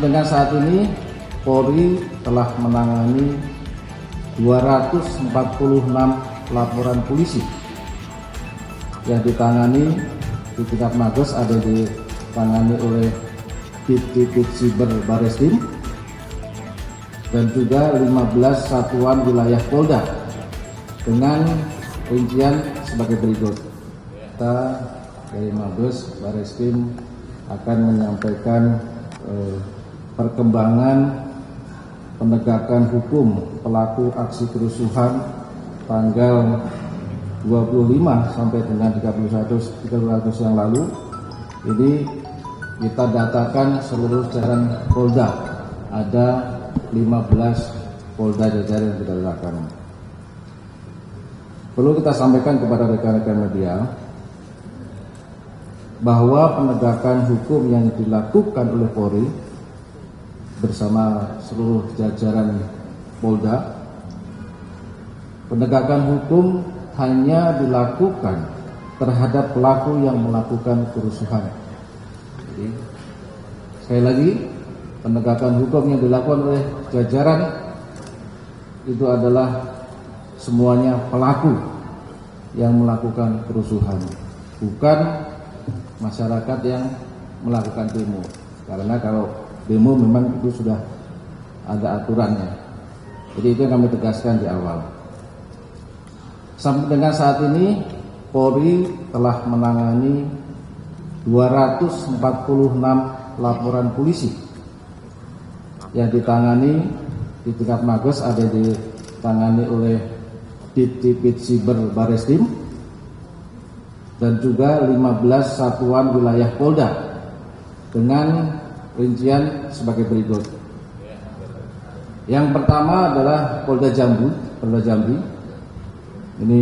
Sampai dengan saat ini Polri telah menangani 246 laporan polisi yang ditangani di tingkat Mabes, ada ditangani oleh Divdivit Siber Bareskrim, dan juga 15 satuan wilayah Polda dengan rincian sebagai berikut. Kita dari Mabes Bareskrim akan menyampaikan perkembangan penegakan hukum pelaku aksi kerusuhan tanggal 25 sampai dengan 31 yang lalu. Ini kita datakan seluruh jajaran Polda, ada 15 Polda jajaran yang kita datakan. Perlu kita sampaikan kepada rekan-rekan media bahwa penegakan hukum yang dilakukan oleh Polri bersama seluruh jajaran Polda, penegakan hukum hanya dilakukan terhadap pelaku yang melakukan kerusuhan. Jadi, sekali lagi, penegakan hukum yang dilakukan oleh jajaran itu adalah semuanya pelaku yang melakukan kerusuhan, bukan masyarakat yang melakukan demo. Karena kalau demo memang itu sudah ada aturannya. Jadi itu yang kami tegaskan di awal. Sampai dengan saat ini Polri telah menangani 246 laporan polisi yang ditangani di tingkat Mabes, ada ditangani oleh Divdivit Siber Bareskrim, dan juga 15 satuan wilayah Polda dengan rincian sebagai berikut. Yang pertama adalah Polda Jambi. Ini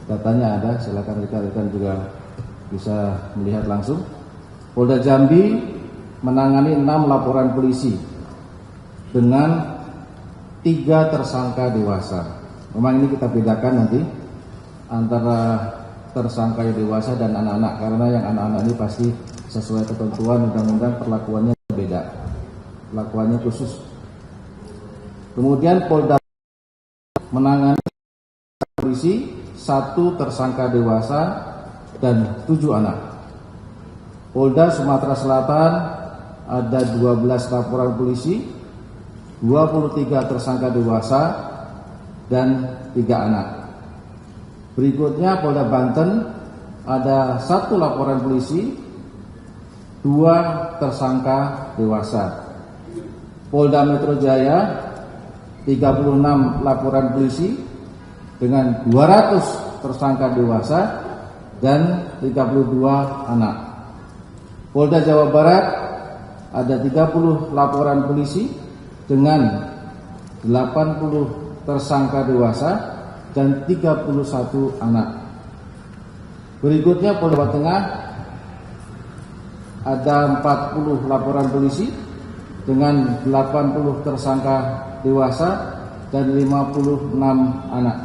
datanya ada, silakan rekan-rekan juga bisa melihat langsung. Polda Jambi menangani 6 laporan polisi dengan 3 tersangka dewasa. Memang ini kita bedakan nanti antara tersangka yang dewasa dan anak-anak, karena yang anak-anak ini pasti sesuai ketentuan undang-undang perlakuannya beda, perlakuannya khusus. Kemudian Polda menangani polisi 1 tersangka dewasa dan 7 anak. Polda Sumatera Selatan ada 12 laporan polisi, 23 tersangka dewasa dan 3 anak. Berikutnya Polda Banten ada 1 laporan polisi, 2 tersangka dewasa. Polda Metro Jaya 36 laporan polisi dengan 200 tersangka dewasa dan 32 anak. Polda Jawa Barat ada 30 laporan polisi dengan 80 tersangka dewasa dan 31 anak. Berikutnya Polda Jawa Tengah ada 40 laporan polisi dengan 80 tersangka dewasa dan 56 anak.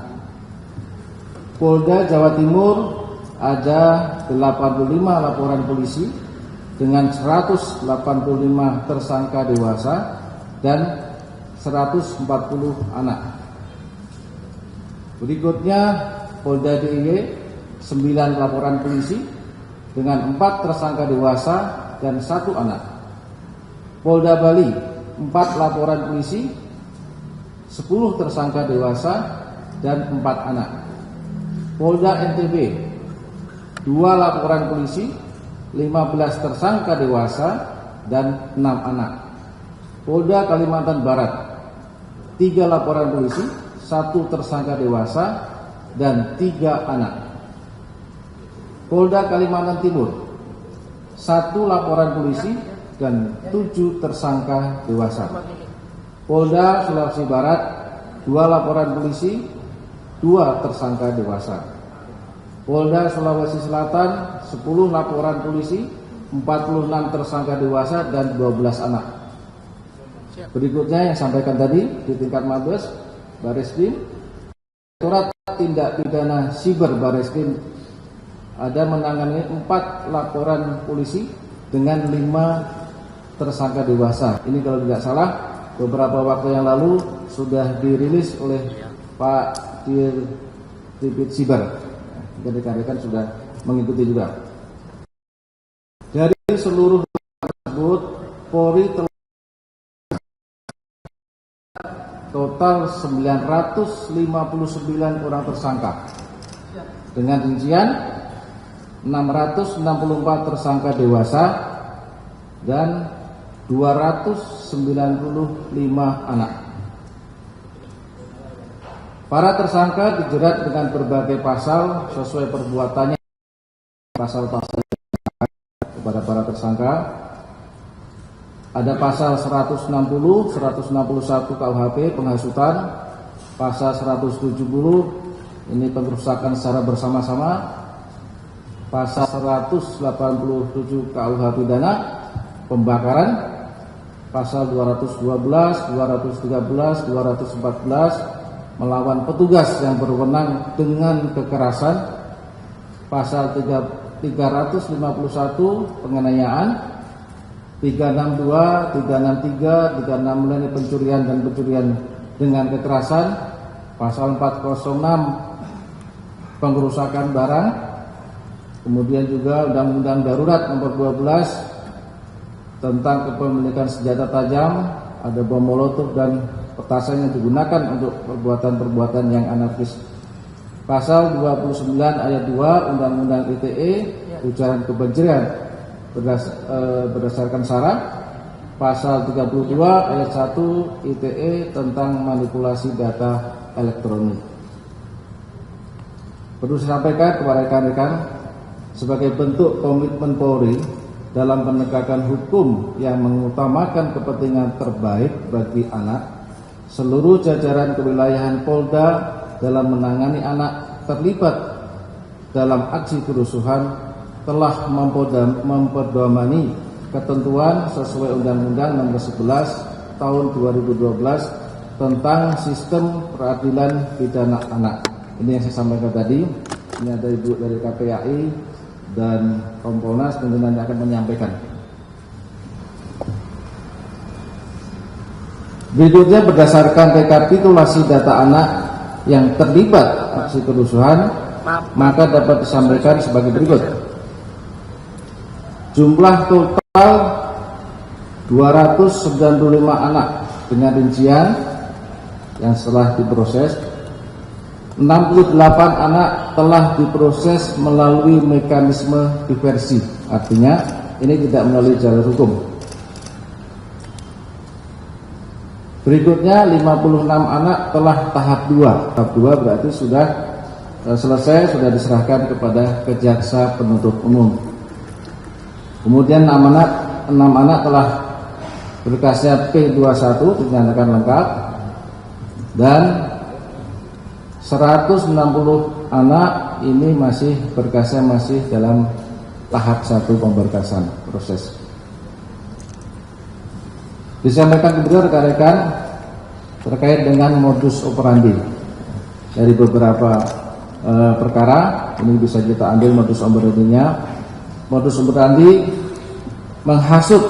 Polda Jawa Timur ada 85 laporan polisi dengan 185 tersangka dewasa dan 140 anak. Berikutnya Polda DIY 9 laporan polisi dengan 4 tersangka dewasa dan 1 anak. Polda Bali 4 laporan polisi, 10 tersangka dewasa dan 4 anak. Polda NTB 2 laporan polisi, 15 tersangka dewasa dan 6 anak. Polda Kalimantan Barat 3 laporan polisi, 1 tersangka dewasa dan 3 anak. Polda Kalimantan Timur 1 laporan polisi dan 7 tersangka dewasa. Polda Sulawesi Barat 2 laporan polisi, 2 tersangka dewasa. Polda Sulawesi Selatan 10 laporan polisi, 46 tersangka dewasa dan 12 anak. Berikutnya yang sampaikan tadi di tingkat Mabes Bareskrim, Direktorat Tindak Pidana Siber Bareskrim ada menangani 4 laporan polisi dengan 5 tersangka dewasa. Ini kalau tidak salah beberapa waktu yang lalu sudah dirilis oleh Pak Dirtipid Siber. Rekan-rekan sudah mengikuti juga. Dari seluruh tersebut, Polri telah total 959 orang tersangka dengan rincian 664 tersangka dewasa dan 295 anak. Para tersangka dijerat dengan berbagai pasal sesuai perbuatannya. Pasal-pasal kepada para tersangka ada pasal 160, 161 KUHP penghasutan, pasal 170 ini pengrusakan secara bersama-sama, pasal 187 KUH pidana pembakaran, pasal 212, 213, 214 melawan petugas yang berwenang dengan kekerasan, pasal 351 penganiayaan, 362, 363, 365 pencurian dan pencurian dengan kekerasan, pasal 406 pengrusakan barang, kemudian juga Undang-Undang Darurat Nomor 12 tentang kepemilikan senjata tajam, ada bom molotov dan petasan yang digunakan untuk perbuatan-perbuatan yang anarkis. Pasal 29 ayat 2 Undang-Undang ITE ujaran kebencian berdasarkan sara, pasal 32 ayat 1 ITE tentang manipulasi data elektronik. Perlu saya sampaikan kepada rekan-rekan, sebagai bentuk komitmen Polri dalam penegakan hukum yang mengutamakan kepentingan terbaik bagi anak, seluruh jajaran kewilayahan Polda dalam menangani anak terlibat dalam aksi kerusuhan telah memperdomani ketentuan sesuai Undang-Undang Nomor 11 Tahun 2012 tentang Sistem Peradilan Pidana Anak. Ini yang saya sampaikan tadi. Ini ada Ibu dari KPAI dan Kompolnas mungkin nanti akan menyampaikan. Berikutnya berdasarkan rekapitulasi data anak yang terlibat aksi kerusuhan, maka dapat disampaikan sebagai berikut. Jumlah total 295 anak dengan rincian yang setelah diproses, 68 anak telah diproses melalui mekanisme diversi, artinya ini tidak melalui jalur hukum. Berikutnya 56 anak telah tahap 2. Tahap 2 berarti sudah selesai, sudah diserahkan kepada Kejaksa Penuntut Umum. Kemudian 6 anak telah berkasnya P21 dinyatakan lengkap, dan 160 anak ini masih berkasnya masih dalam tahap 1 pemberkasan proses. Disampaikan kemudian rekan-rekan terkait dengan modus operandi dari beberapa perkara. Ini bisa kita ambil modus operandinya. Modus operandi menghasut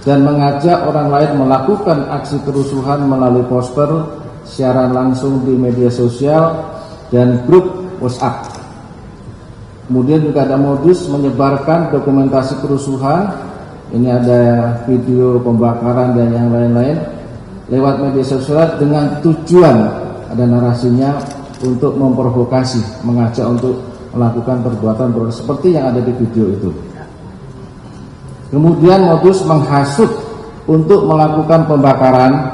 dan mengajak orang lain melakukan aksi kerusuhan melalui poster, siaran langsung di media sosial, dan grup WhatsApp. Kemudian juga ada modus menyebarkan dokumentasi kerusuhan. Ini ada video pembakaran dan yang lain-lain lewat media sosial dengan tujuan, ada narasinya, untuk memprovokasi, mengajak untuk melakukan perbuatan seperti yang ada di video itu. Kemudian modus menghasut untuk melakukan pembakaran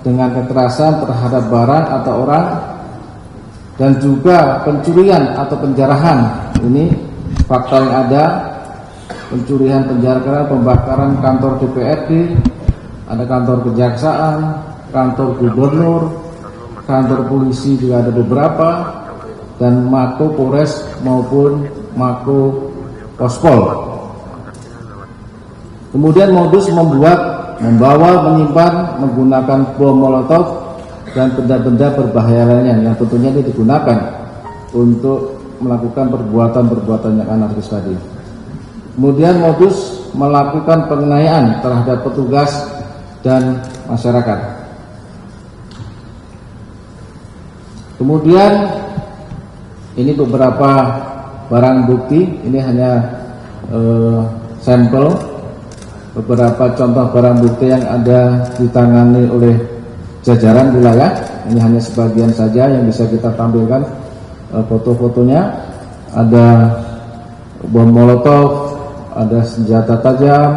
dengan kekerasan terhadap barang atau orang, dan juga pencurian atau penjarahan. Ini fakta yang ada. Pencurian, penjarahan, pembakaran kantor DPRD, ada kantor kejaksaan, kantor gubernur, kantor polisi juga ada beberapa, dan Mako Polres maupun Mako Pospol. Kemudian modus membawa, menyimpan, menggunakan bom molotov dan benda-benda berbahaya lainnya yang tentunya ini digunakan untuk melakukan perbuatan-perbuatan yang anarkis tadi. Kemudian modus melakukan penganiayaan terhadap petugas dan masyarakat. Kemudian ini beberapa barang bukti, ini hanya sampel beberapa contoh barang bukti yang ada ditangani oleh jajaran wilayah. Ini hanya sebagian saja yang bisa kita tampilkan foto-fotonya. Ada bom molotov, ada senjata tajam,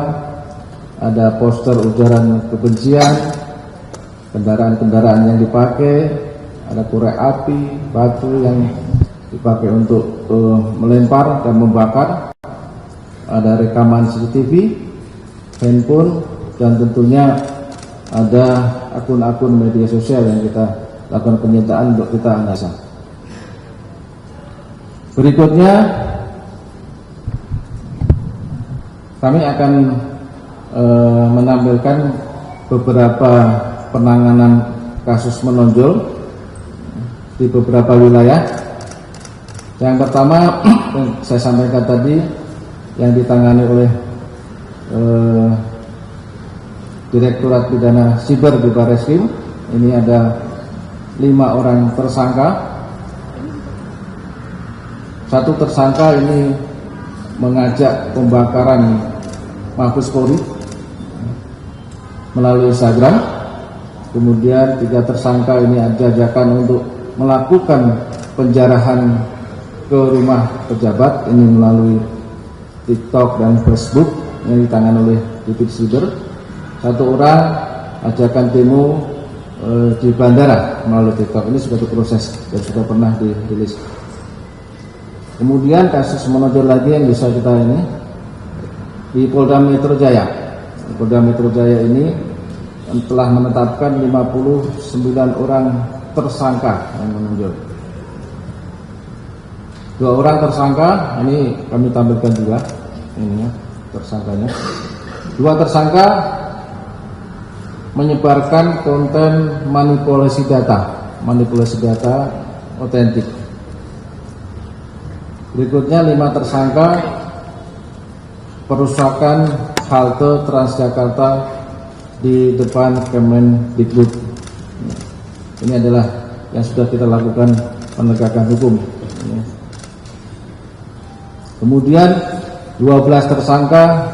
ada poster ujaran kebencian, kendaraan-kendaraan yang dipakai, ada korek api, batu yang dipakai untuk melempar dan membakar, ada rekaman CCTV, handphone, dan tentunya ada akun-akun media sosial yang kita lakukan penyitaan untuk kita analisa. Berikutnya kami akan menampilkan beberapa penanganan kasus menonjol di beberapa wilayah. Yang pertama saya sampaikan tadi yang ditangani oleh Direktorat Pidana Siber di Barreskrim. Ini ada 5 orang tersangka. Satu tersangka ini mengajak pembakaran Mabes Polri melalui Instagram. Kemudian 3 tersangka ini ada ajakan untuk melakukan penjarahan ke rumah pejabat, ini melalui TikTok dan Facebook yang ditangani oleh Divisi Siber. 1 orang ajakan demo di bandara melalui TikTok. Ini sudah diproses dan sudah pernah dirilis. Kemudian kasus menonjol lagi yang bisa kita ini di Polda Metro Jaya. Polda Metro Jaya ini telah menetapkan 59 orang tersangka yang menonjol. 2 orang tersangka ini kami tampilkan juga ini tersangkanya. 2 tersangka menyebarkan konten manipulasi data otentik. Berikutnya 5 tersangka perusakan halte Transjakarta di depan Kemendikbud. Ini adalah yang sudah kita lakukan penegakan hukum. Kemudian 12 tersangka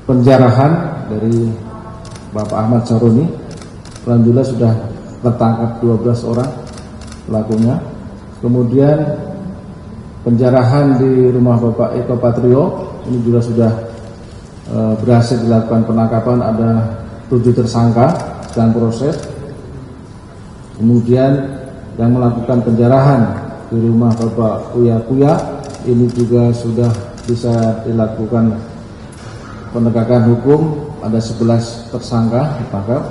penjarahan dari Bapak Ahmad Saroni. Alhamdulillah sudah tertangkap 12 orang pelakunya. Kemudian penjarahan di rumah Bapak Eko Patrio, ini juga sudah berhasil dilakukan penangkapan, ada 7 tersangka sedang proses. Kemudian yang melakukan penjarahan di rumah Bapak Uya Kuya, ini juga sudah bisa dilakukan penegakan hukum, ada 11 tersangka ditangkap.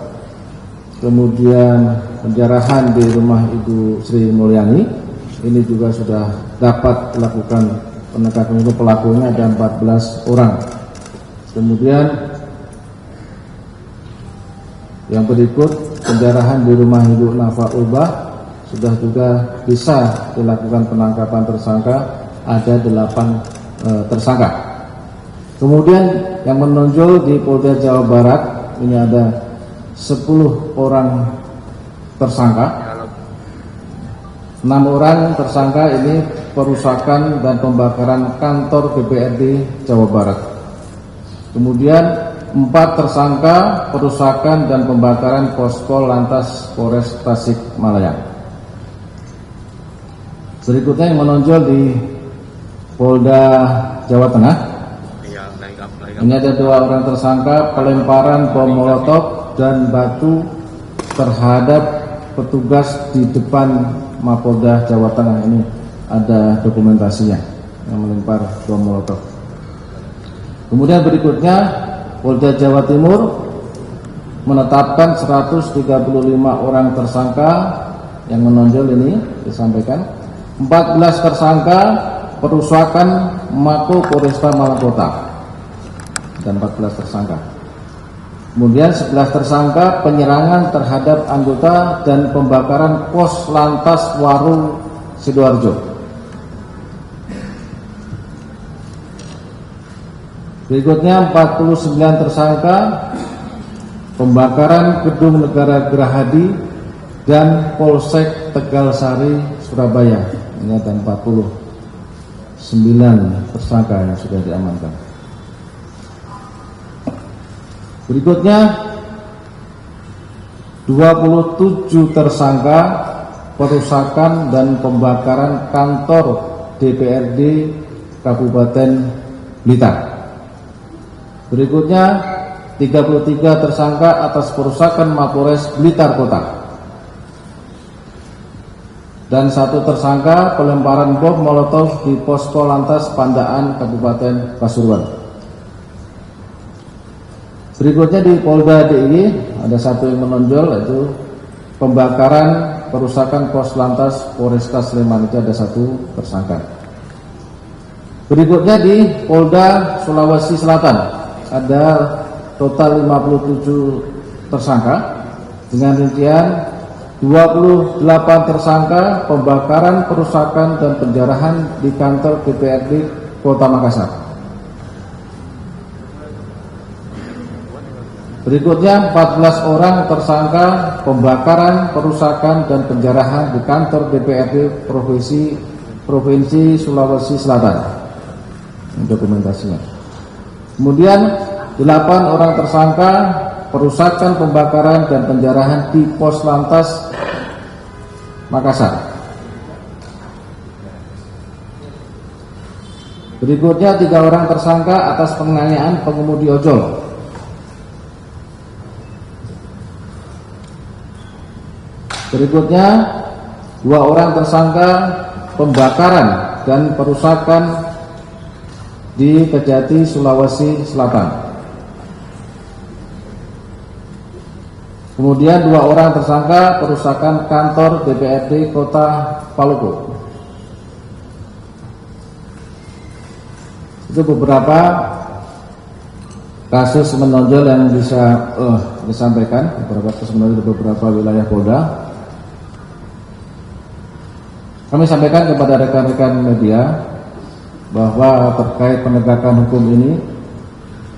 Kemudian penjarahan di rumah Ibu Sri Mulyani, ini juga sudah dapat dilakukan penegakan hukum, pelakunya ada 14 orang. Kemudian yang berikut penjarahan di rumah Ibu Nafa Ulbah sudah juga bisa dilakukan penangkapan tersangka, ada 8 tersangka. Kemudian yang menonjol di Polda Jawa Barat ini ada 10 orang tersangka. 6 orang tersangka ini perusakan dan pembakaran kantor DPRD Jawa Barat. Kemudian 4 tersangka perusakan dan pembakaran posko lantas Polres Tasikmalaya. Berikutnya yang menonjol di Polda Jawa Tengah. Ini ada 2 orang tersangka pelemparan bom molotov dan batu terhadap petugas di depan Mapolda Jawa Tengah. Ini ada dokumentasinya yang melempar bom molotov. Kemudian berikutnya Polda Jawa Timur menetapkan 135 orang tersangka yang menonjol ini disampaikan. 14 tersangka perusakan Mako Polresta Malang Kota dan 14 tersangka. Kemudian 11 tersangka penyerangan terhadap anggota dan pembakaran pos lantas Waru Sidoarjo. Berikutnya 49 tersangka pembakaran gedung negara Gerahadi dan Polsek Tegalsari Surabaya. Ini ada 49 tersangka yang sudah diamankan. Berikutnya 27 tersangka perusakan dan pembakaran kantor DPRD Kabupaten Blitar. Berikutnya 33 tersangka atas perusakan Mapores Blitar Kota. Dan 1 tersangka pelemparan bom molotov di Posko Lantas Pandaan Kabupaten Pasuruan. Berikutnya di Polda DIY ada 1 yang menonjol, yaitu pembakaran perusakan Pos Lantas Polresta Sleman, itu ada 1 tersangka. Berikutnya di Polda Sulawesi Selatan ada total 57 tersangka dengan rincian 28 tersangka pembakaran, perusakan dan penjarahan di kantor DPRD Kota Makassar. Berikutnya 14 orang tersangka pembakaran, perusakan dan penjarahan di kantor DPRD Provinsi Sulawesi Selatan. Ini dokumentasinya. Kemudian 8 orang tersangka perusakan, pembakaran dan penjarahan di Pos Lantas Makassar. Berikutnya 3 orang tersangka atas penganiayaan pengemudi ojol. Berikutnya 2 orang tersangka pembakaran dan perusakan di Kejati, Sulawesi Selatan. Kemudian 2 orang tersangka perusakan kantor DPRD Kota Paluku. Itu beberapa kasus menonjol yang bisa disampaikan, beberapa kasus menonjol di beberapa wilayah Polda. Kami sampaikan kepada rekan-rekan media bahwa terkait penegakan hukum ini,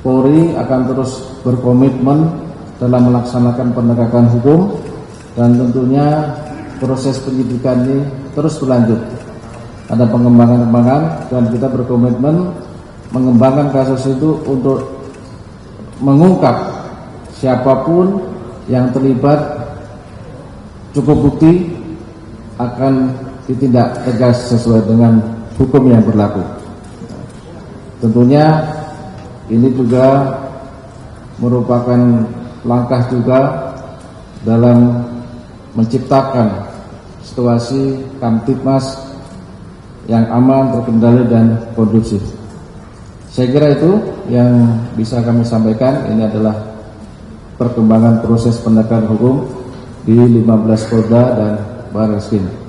Polri akan terus berkomitmen dalam melaksanakan penegakan hukum dan tentunya proses penyidikan ini terus berlanjut. Ada pengembangan-pengembangan dan kita berkomitmen mengembangkan kasus itu untuk mengungkap siapapun yang terlibat, cukup bukti akan ditindak tegas sesuai dengan hukum yang berlaku. Tentunya ini juga merupakan langkah juga dalam menciptakan situasi Kamtibmas yang aman, terkendali dan kondusif. Saya kira itu yang bisa kami sampaikan. Ini adalah perkembangan proses penegakan hukum di 15 Polda dan Barreskrim.